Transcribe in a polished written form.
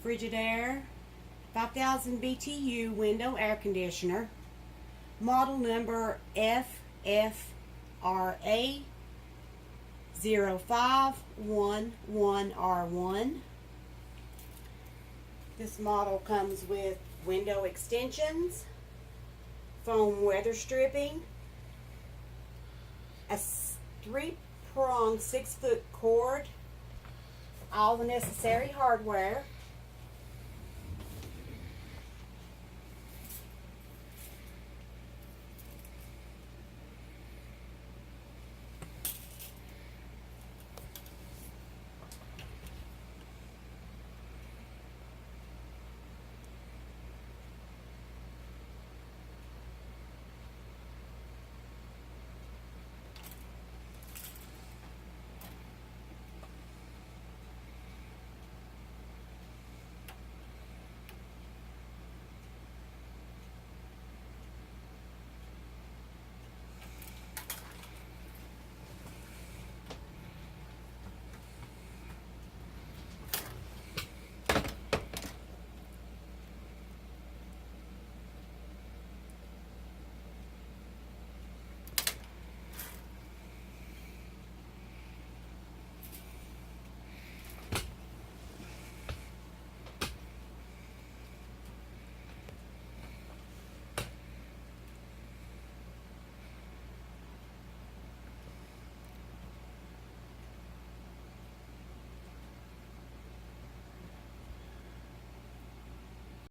Frigidaire 5000 BTU window air conditioner, model number ffra0511r1. This model comes with window extensions, foam weather stripping, a 3-pronged 6-foot cord, all the necessary hardware,